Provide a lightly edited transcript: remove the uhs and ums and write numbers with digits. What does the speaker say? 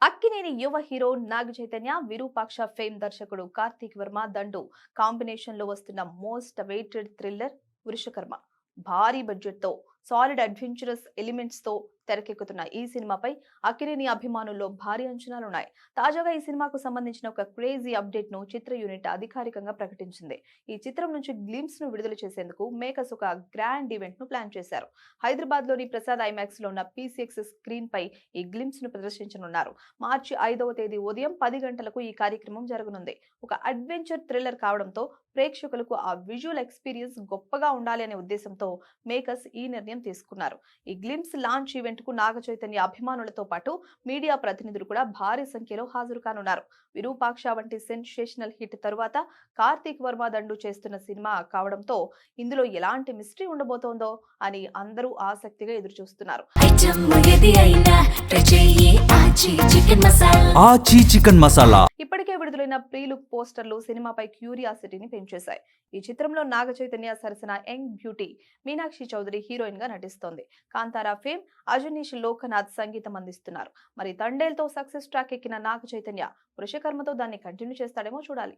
అక్కినేని యువ hero Naga Chaitanya, Virupaksha fame దర్శకుడు కార్తీక్ వర్మ దండు combination లో వస్తున్న మోస్ట్ అవైటెడ్ థ్రిల్లర్ వృషకర్మ. భారీ బడ్జెట్ తో సాలిడ్ అడ్వెంచరస్ ఎలిమెంట్స్ తో తెరకెక్కుతున్న ఈ సినిమాపై అక్కినేని అభిమానుల్లో భారీ అంచనాలున్నాయి. తాజాగా ఈ సినిమాకు సంబంధించిన ఒక క్రేజీ అప్డేట్ ను చిత్ర యూనిట్ అధికారికంగా ప్రకటించింది. ఈ చిత్రం నుంచి గ్లిమ్స్ ను విడుదల చేసేందుకు మేకర్స్ ఒక గ్రాండ్ ఈవెంట్ ను ప్లాన్ చేశారు. హైదరాబాద్ లోని ప్రసాద్ ఐమాక్స్ లో ఉన్న PCX స్క్రీన్ పై ఈ గ్లిమ్స్ ను ప్రదర్శించనున్నారు. మార్చి 5వ తేదీ ఉదయం 10 గంటలకు ఈ కార్యక్రమం జరగనుంది. ఒక అడ్వెంచర్ థ్రిల్లర్ కావడంతో ప్రేక్షకులకు ఆ విజువల్ ఎక్స్పీరియన్స్ గొప్పగా ఉండాలి అనే ఉద్దేశంతో మేకర్స్ ఈ నిర్ణయం తీసుకున్నారు. ఈ గ్లిమ్స్ లాంచ్ ఈవెంట్ కు నాగ చైతన్య అభిమానులతో పాటు మీడియా ప్రతినిధులు కూడా భారీ సంఖ్యలో హాజరు కానున్నారు. విరూపాక్ష వంటి సెన్సేషనల్ హిట్ తరువాత కార్తీక్ వర్మ దండు చేస్తున్న సినిమా కావడంతో ఇందులో ఎలాంటి మిస్టరీ ఉండబోతోందో అని అందరూ ఆసక్తిగా ఎదురుచూస్తున్నారు. ఇప్పటికే విడుదలైన ప్రీ లుక్ పోస్టర్లు సినిమాపై క్యూరియాసిటీని పెంచేశాయి. ఈ చిత్రంలో నాగ చైతన్య సరసన young beauty Meenakshi Chaudhary heroine గా నటిస్తోంది. కాంతారా ఫేమ్ అజనీష్ లోకనాథ్ సంగీతం అందిస్తున్నారు. మరి తండేల్తో సక్సెస్ ట్రాక్ ఎక్కిన నాగ చైతన్య వృషకర్మతో దాన్ని కంటిన్యూ చేస్తాడేమో చూడాలి.